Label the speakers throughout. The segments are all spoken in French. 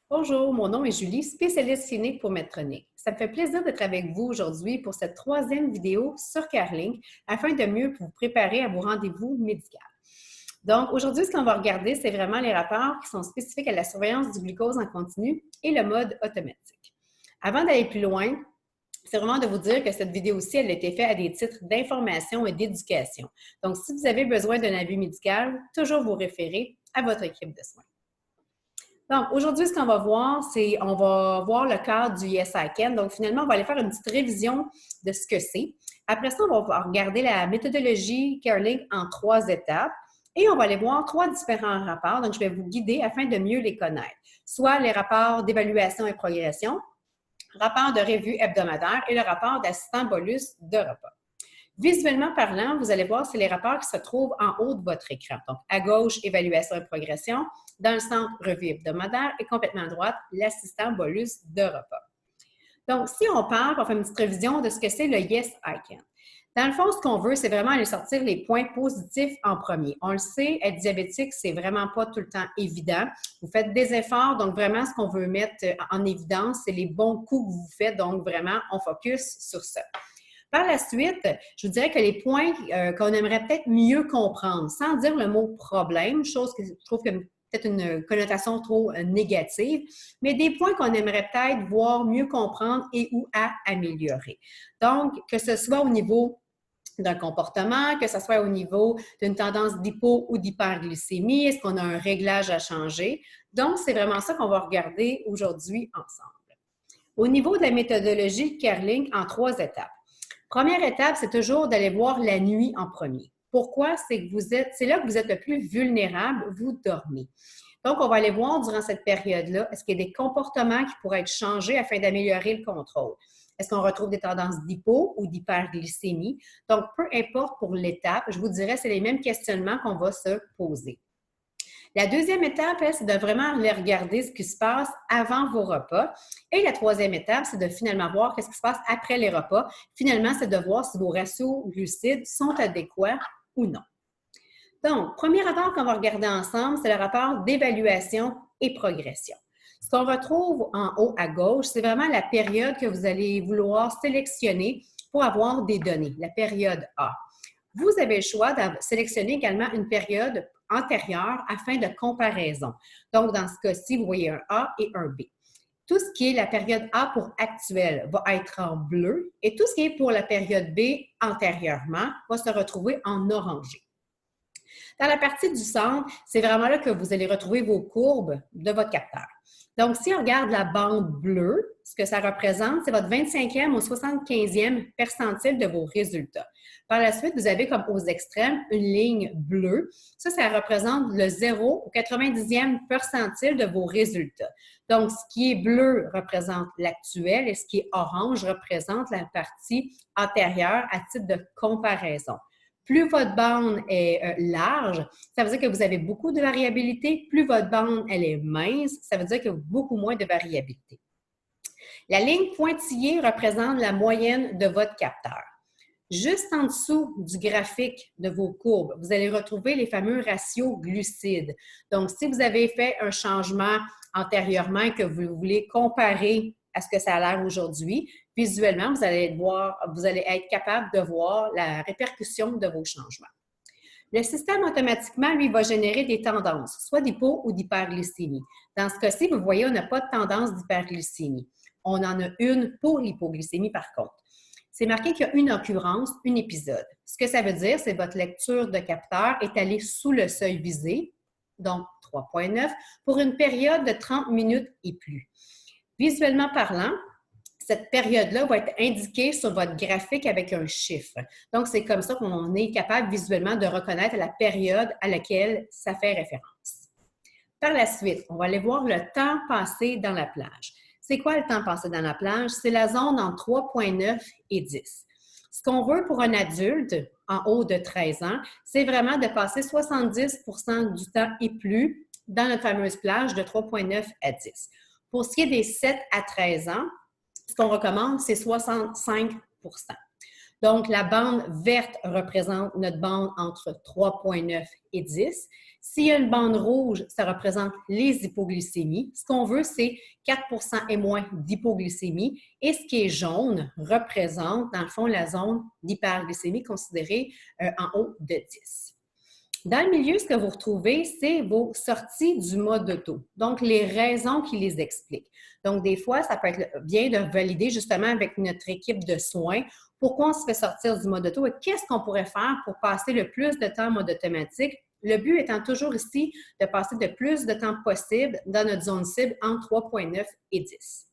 Speaker 1: Bonjour, mon nom est Julie, spécialiste clinique pour Medtronic. Ça me fait plaisir d'être avec vous aujourd'hui pour cette troisième vidéo sur CareLink afin de mieux vous préparer à vos rendez-vous médicaux. Donc, aujourd'hui, ce qu'on va regarder, c'est vraiment les rapports qui sont spécifiques à la surveillance du glucose en continu et le mode automatique. Avant d'aller plus loin, c'est vraiment de vous dire que cette vidéo-ci, elle a été faite à des titres d'information et d'éducation. Donc, si vous avez besoin d'un avis médical, toujours vous référer à votre équipe de soins. Donc, aujourd'hui, ce qu'on va voir, c'est on va voir le cadre du Yes I Can. Donc, finalement, on va aller faire une petite révision de ce que c'est. Après ça, on va regarder la méthodologie CareLink en 3 étapes et on va aller voir 3 différents rapports. Donc, je vais vous guider afin de mieux les connaître. Soit les rapports d'évaluation et progression, rapport de revue hebdomadaire et le rapport d'assistant bolus de repas. Visuellement parlant, vous allez voir, c'est les rapports qui se trouvent en haut de votre écran. Donc, à gauche, évaluation et progression. Dans le centre, revue hebdomadaire. Et complètement à droite, l'assistant bolus de repas. Donc, si on parle, on fait une petite révision de ce que c'est le Yes I Can. Dans le fond, ce qu'on veut, c'est vraiment aller sortir les points positifs en premier. On le sait, être diabétique, c'est vraiment pas tout le temps évident. Vous faites des efforts, donc vraiment, ce qu'on veut mettre en évidence, c'est les bons coups que vous faites. Donc, vraiment, on focus sur ça. Par la suite, je vous dirais que les points qu'on aimerait peut-être mieux comprendre, sans dire le mot problème, chose que je trouve que peut-être une connotation trop négative, mais des points qu'on aimerait peut-être voir mieux comprendre et ou à améliorer. Donc, que ce soit au niveau d'un comportement, que ce soit au niveau d'une tendance d'hypo ou d'hyperglycémie, est-ce qu'on a un réglage à changer? Donc, c'est vraiment ça qu'on va regarder aujourd'hui ensemble. Au niveau de la méthodologie CareLink en 3 étapes. Première étape, c'est toujours d'aller voir la nuit en premier. Pourquoi? C'est là que vous êtes le plus vulnérable, vous dormez. Donc, on va aller voir durant cette période-là, est-ce qu'il y a des comportements qui pourraient être changés afin d'améliorer le contrôle? Est-ce qu'on retrouve des tendances d'hypo ou d'hyperglycémie? Donc, peu importe pour l'étape, je vous dirais, c'est les mêmes questionnements qu'on va se poser. La deuxième étape, c'est de vraiment aller regarder ce qui se passe avant vos repas. Et la troisième étape, c'est de finalement voir ce qui se passe après les repas. Finalement, c'est de voir si vos ratios glucides sont adéquats ou non. Donc, premier rapport qu'on va regarder ensemble, c'est le rapport d'évaluation et progression. Ce qu'on retrouve en haut à gauche, c'est vraiment la période que vous allez vouloir sélectionner pour avoir des données, la période A. Vous avez le choix de sélectionner également une période antérieure afin de comparaison. Donc, dans ce cas-ci, vous voyez un A et un B. Tout ce qui est la période A pour actuelle va être en bleu et tout ce qui est pour la période B antérieurement va se retrouver en orangé. Dans la partie du centre, c'est vraiment là que vous allez retrouver vos courbes de votre capteur. Donc, si on regarde la bande bleue, ce que ça représente, c'est votre 25e au 75e percentile de vos résultats. Par la suite, vous avez comme aux extrêmes une ligne bleue. Ça représente le 0 au 90e percentile de vos résultats. Donc, ce qui est bleu représente l'actuel et ce qui est orange représente la partie antérieure à titre de comparaison. Plus votre bande est large, ça veut dire que vous avez beaucoup de variabilité. Plus votre bande elle est mince, ça veut dire qu'il y a beaucoup moins de variabilité. La ligne pointillée représente la moyenne de votre capteur. Juste en dessous du graphique de vos courbes, vous allez retrouver les fameux ratios glucides. Donc, si vous avez fait un changement antérieurement et que vous voulez comparer à ce que ça a l'air aujourd'hui, visuellement, vous allez être capable de voir la répercussion de vos changements. Le système, automatiquement, lui, va générer des tendances, soit d'hypo ou d'hyperglycémie. Dans ce cas-ci, vous voyez, on n'a pas de tendance d'hyperglycémie. On en a une pour l'hypoglycémie, par contre. C'est marqué qu'il y a une occurrence, un épisode. Ce que ça veut dire, c'est que votre lecture de capteur est allée sous le seuil visé, donc 3,9, pour une période de 30 minutes et plus. Visuellement parlant, cette période-là va être indiquée sur votre graphique avec un chiffre. Donc, c'est comme ça qu'on est capable visuellement de reconnaître la période à laquelle ça fait référence. Par la suite, on va aller voir le temps passé dans la plage. C'est quoi le temps passé dans la plage? C'est la zone entre 3,9 et 10. Ce qu'on veut pour un adulte en haut de 13 ans, c'est vraiment de passer 70 du temps et plus dans notre fameuse plage de 3,9 à 10. Pour ce qui est des 7 à 13 ans, ce qu'on recommande, c'est 65 %. Donc, la bande verte représente notre bande entre 3,9 et 10. S'il y a une bande rouge, ça représente les hypoglycémies. Ce qu'on veut, c'est 4 et moins d'hypoglycémie. Et ce qui est jaune représente, dans le fond, la zone d'hyperglycémie considérée en haut de 10. Dans le milieu, ce que vous retrouvez, c'est vos sorties du mode auto. Donc, les raisons qui les expliquent. Donc, des fois, ça peut être bien de valider justement avec notre équipe de soins pourquoi on se fait sortir du mode auto et qu'est-ce qu'on pourrait faire pour passer le plus de temps en mode automatique. Le but étant toujours ici de passer le plus de temps possible dans notre zone cible entre 3,9 et 10.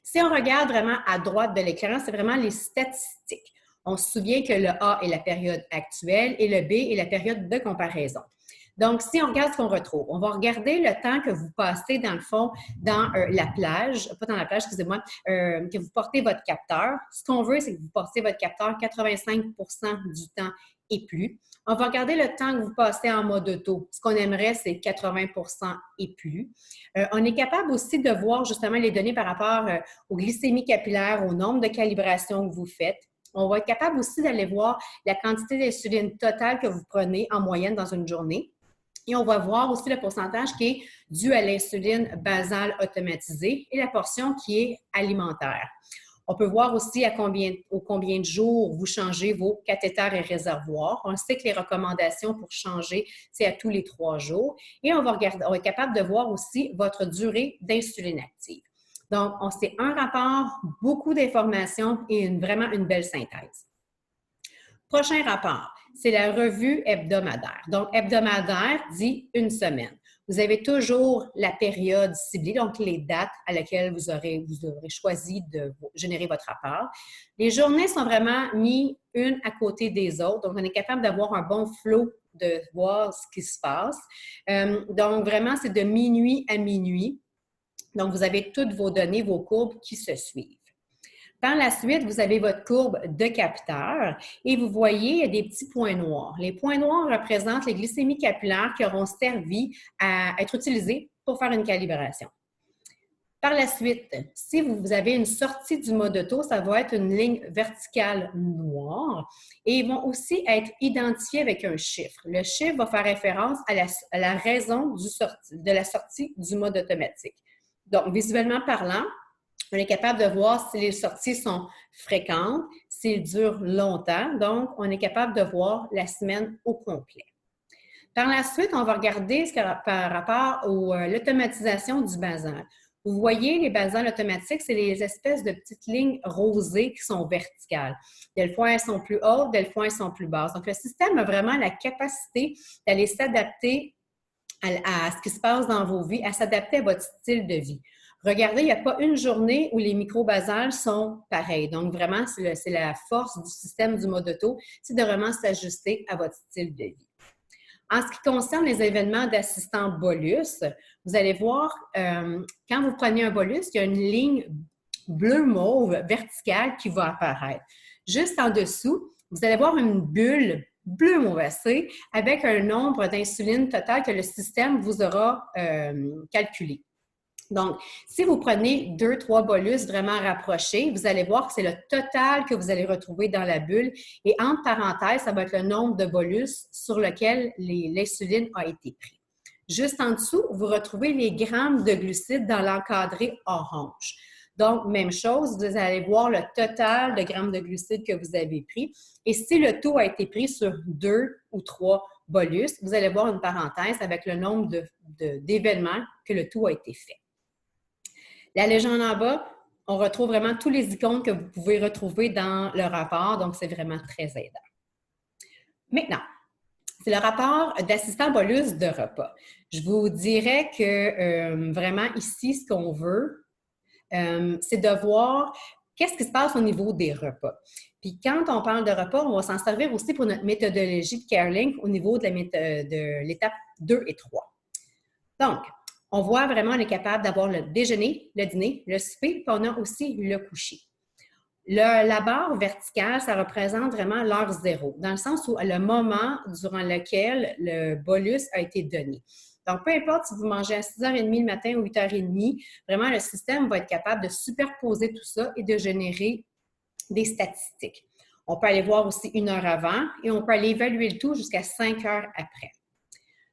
Speaker 1: Si on regarde vraiment à droite de l'écran, c'est vraiment les statistiques. On se souvient que le A est la période actuelle et le B est la période de comparaison. Donc, si on regarde ce qu'on retrouve, on va regarder le temps que vous passez, dans le fond, dans la plage, pas dans la plage, excusez-moi, que vous portez votre capteur. Ce qu'on veut, c'est que vous portez votre capteur 85 du temps et plus. On va regarder le temps que vous passez en mode auto. Ce qu'on aimerait, c'est 80 et plus. On est capable aussi de voir justement les données par rapport aux glycémies capillaires, au nombre de calibrations que vous faites. On va être capable aussi d'aller voir la quantité d'insuline totale que vous prenez en moyenne dans une journée. Et on va voir aussi le pourcentage qui est dû à l'insuline basale automatisée et la portion qui est alimentaire. On peut voir aussi au combien de jours vous changez vos cathéters et réservoirs. On sait que les recommandations pour changer, c'est à tous les 3 jours. Et on va être capable de voir aussi votre durée d'insuline active. Donc, c'est un rapport, beaucoup d'informations et vraiment une belle synthèse. Prochain rapport, c'est la revue hebdomadaire. Donc, hebdomadaire dit une semaine. Vous avez toujours la période ciblée, donc les dates à laquelle vous aurez choisi de générer votre rapport. Les journées sont vraiment mises une à côté des autres, donc on est capable d'avoir un bon flow de voir ce qui se passe. Donc, vraiment, c'est de minuit à minuit. Donc, vous avez toutes vos données, vos courbes qui se suivent. Par la suite, vous avez votre courbe de capteur et vous voyez, il y a des petits points noirs. Les points noirs représentent les glycémies capillaires qui auront servi à être utilisées pour faire une calibration. Par la suite, si vous avez une sortie du mode auto, ça va être une ligne verticale noire et ils vont aussi être identifiés avec un chiffre. Le chiffre va faire référence à la raison de la sortie du mode automatique. Donc, visuellement parlant, on est capable de voir si les sorties sont fréquentes, s'ils durent longtemps. Donc, on est capable de voir la semaine au complet. Par la suite, on va regarder par rapport à l'automatisation du basal. Vous voyez, les basales automatiques, c'est les espèces de petites lignes rosées qui sont verticales. Des fois, elles sont plus hautes, des fois, elles sont plus basses. Donc, le système a vraiment la capacité d'aller s'adapter à ce qui se passe dans vos vies, à s'adapter à votre style de vie. Regardez, il n'y a pas une journée où les micro-basales sont pareils. Donc, vraiment, c'est la force du système du mode auto, c'est de vraiment s'ajuster à votre style de vie. En ce qui concerne les événements d'assistant bolus, vous allez voir, quand vous prenez un bolus, il y a une ligne bleu-mauve verticale qui va apparaître. Juste en dessous, vous allez voir une bulle bleu mauvacé avec un nombre d'insuline totale que le système vous aura calculé. Donc, si vous prenez 2-3 bolus vraiment rapprochés, vous allez voir que c'est le total que vous allez retrouver dans la bulle. Et entre parenthèses, ça va être le nombre de bolus sur lequel l'insuline a été prise. Juste en dessous, vous retrouvez les grammes de glucides dans l'encadré orange. Donc, même chose, vous allez voir le total de grammes de glucides que vous avez pris. Et si le taux a été pris sur 2 ou 3 bolus, vous allez voir une parenthèse avec le nombre d'événements que le taux a été fait. La légende en bas, on retrouve vraiment tous les icônes que vous pouvez retrouver dans le rapport, donc c'est vraiment très aidant. Maintenant, c'est le rapport d'assistant bolus de repas. Je vous dirais que vraiment ici, ce qu'on veut, c'est de voir qu'est-ce qui se passe au niveau des repas. Puis quand on parle de repas, on va s'en servir aussi pour notre méthodologie de CareLink au niveau de l'étape 2 et 3. Donc, on voit vraiment, on est capable d'avoir le déjeuner, le dîner, le souper, puis on a aussi le coucher. La barre verticale, ça représente vraiment l'heure zéro, dans le sens où le moment durant lequel le bolus a été donné. Donc, peu importe si vous mangez à 6h30 le matin ou 8h30, vraiment, le système va être capable de superposer tout ça et de générer des statistiques. On peut aller voir aussi 1 heure avant et on peut aller évaluer le tout jusqu'à 5 heures après.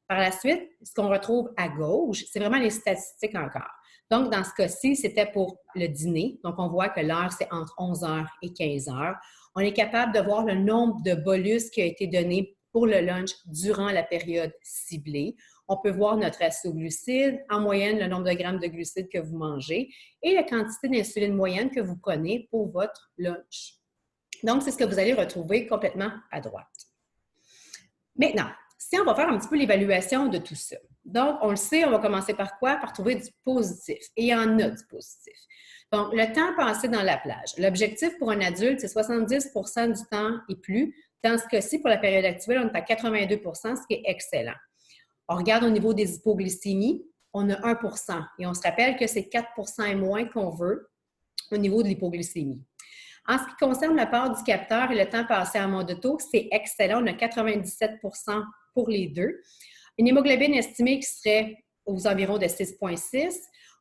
Speaker 1: Par la suite, ce qu'on retrouve à gauche, c'est vraiment les statistiques encore. Donc, dans ce cas-ci, c'était pour le dîner. Donc, on voit que l'heure, c'est entre 11 heures et 15 heures. On est capable de voir le nombre de bolus qui a été donné pour le lunch durant la période ciblée. On peut voir notre ratio glucides, en moyenne, le nombre de grammes de glucides que vous mangez et la quantité d'insuline moyenne que vous prenez pour votre lunch. Donc, c'est ce que vous allez retrouver complètement à droite. Maintenant, si on va faire un petit peu l'évaluation de tout ça. Donc, on le sait, on va commencer par quoi? Par trouver du positif. Et il y en a du positif. Donc, le temps passé dans la plage. L'objectif pour un adulte, c'est 70 du temps et plus. Dans ce cas-ci, pour la période actuelle, on est à 82 ce qui est excellent. On regarde au niveau des hypoglycémies, on a 1 et on se rappelle que c'est 4 et moins qu'on veut au niveau de l'hypoglycémie. En ce qui concerne la part du capteur et le temps passé en mode auto, c'est excellent. On a 97 pour les deux. Une hémoglobine estimée qui serait aux environs de 6,6.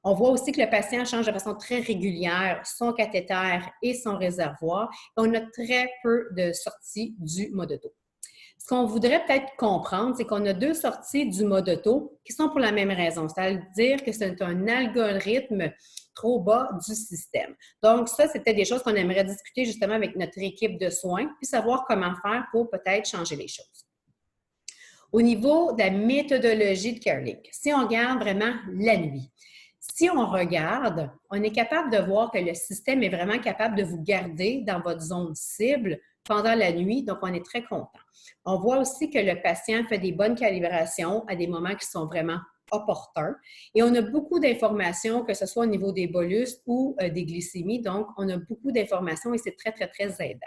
Speaker 1: On voit aussi que le patient change de façon très régulière son cathéter et son réservoir. Et on a très peu de sorties du mode auto. Ce qu'on voudrait peut-être comprendre, c'est qu'on a 2 sorties du mode auto qui sont pour la même raison, c'est-à-dire que c'est un algorithme trop bas du système. Donc, ça, c'était des choses qu'on aimerait discuter justement avec notre équipe de soins, puis savoir comment faire pour peut-être changer les choses. Au niveau de la méthodologie de CareLink, si on regarde vraiment la nuit, si on regarde, on est capable de voir que le système est vraiment capable de vous garder dans votre zone cible pendant la nuit, donc on est très content. On voit aussi que le patient fait des bonnes calibrations à des moments qui sont vraiment opportuns. Et on a beaucoup d'informations, que ce soit au niveau des bolus ou des glycémies. Donc, on a beaucoup d'informations et c'est très, très, très aidant.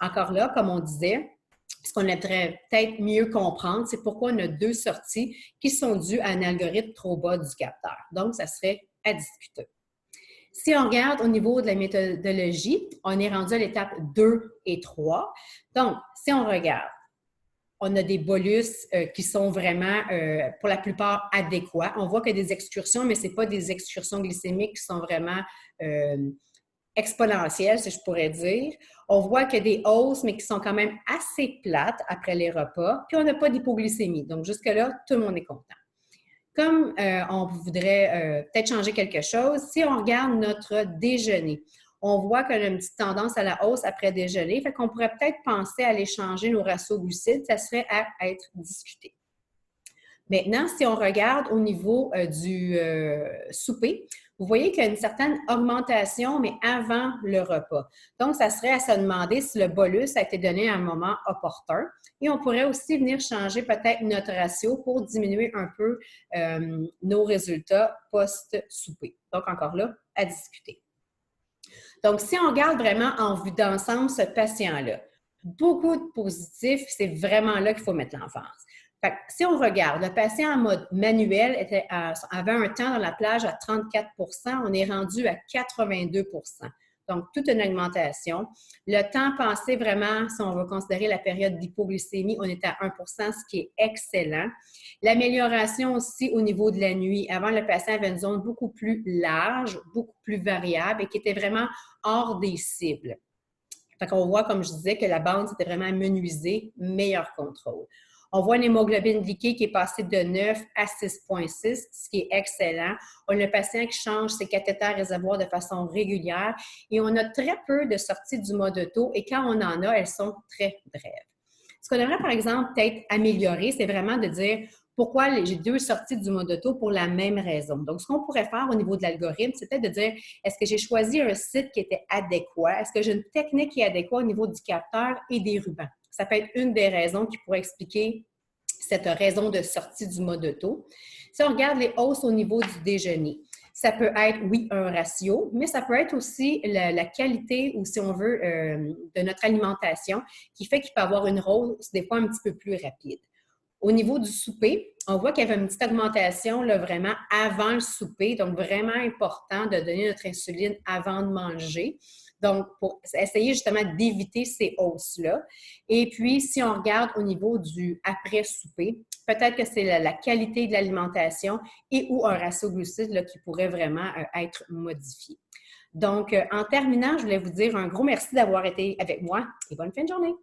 Speaker 1: Encore là, comme on disait, ce qu'on aimerait peut-être mieux comprendre, c'est pourquoi on a 2 sorties qui sont dues à un algorithme trop bas du capteur. Donc, ça serait à discuter. Si on regarde au niveau de la méthodologie, on est rendu à l'étape 2 et 3. Donc, si on regarde, on a des bolus qui sont vraiment, pour la plupart, adéquats. On voit qu'il y a des excursions, mais ce n'est pas des excursions glycémiques qui sont vraiment exponentielles, si je pourrais dire. On voit qu'il y a des hausses, mais qui sont quand même assez plates après les repas. Puis, on n'a pas d'hypoglycémie. Donc, jusque-là, tout le monde est content. Comme on voudrait peut-être changer quelque chose, si on regarde notre déjeuner, on voit qu'on a une petite tendance à la hausse après déjeuner. Fait qu'on pourrait peut-être penser à aller changer nos ratios glucides. Ça serait à être discuté. Maintenant, si on regarde au niveau du souper, vous voyez qu'il y a une certaine augmentation, mais avant le repas. Donc, ça serait à se demander si le bolus a été donné à un moment opportun. Et on pourrait aussi venir changer peut-être notre ratio pour diminuer un peu nos résultats post-souper. Donc, encore là, à discuter. Donc, si on regarde vraiment en vue d'ensemble ce patient-là, beaucoup de positifs, c'est vraiment là qu'il faut mettre l'emphase. Fait que, si on regarde, le patient en mode manuel avait un temps dans la plage à 34 on est rendu à 82 donc, toute une augmentation. Le temps passé vraiment, si on veut considérer la période d'hypoglycémie, on est à 1 ce qui est excellent. L'amélioration aussi au niveau de la nuit. Avant, le patient avait une zone beaucoup plus large, beaucoup plus variable et qui était vraiment hors des cibles. Fait qu'on voit, comme je disais, que la bande s'était vraiment amenuisée, meilleur contrôle. On voit une hémoglobine glyquée qui est passée de 9 à 6,6, ce qui est excellent. On a le patient qui change ses cathéters réservoirs de façon régulière et on a très peu de sorties du mode auto et quand on en a, elles sont très brèves. Ce qu'on aimerait, par exemple, peut-être améliorer, c'est vraiment de dire pourquoi j'ai 2 sorties du mode auto pour la même raison. Donc, ce qu'on pourrait faire au niveau de l'algorithme, c'est peut-être de dire, est-ce que j'ai choisi un site qui était adéquat? Est-ce que j'ai une technique qui est adéquate au niveau du capteur et des rubans? Ça peut être une des raisons qui pourrait expliquer cette raison de sortie du mode auto. Si on regarde les hausses au niveau du déjeuner, ça peut être, oui, un ratio, mais ça peut être aussi la qualité ou, si on veut, de notre alimentation qui fait qu'il peut y avoir une hausse des fois un petit peu plus rapide. Au niveau du souper, on voit qu'il y avait une petite augmentation là, vraiment avant le souper, donc vraiment important de donner notre insuline avant de manger. Donc, pour essayer justement d'éviter ces hausses-là. Et puis, si on regarde au niveau du après-souper, peut-être que c'est la qualité de l'alimentation et ou un ratio glucide là, qui pourrait vraiment être modifié. Donc, en terminant, je voulais vous dire un gros merci d'avoir été avec moi et bonne fin de journée.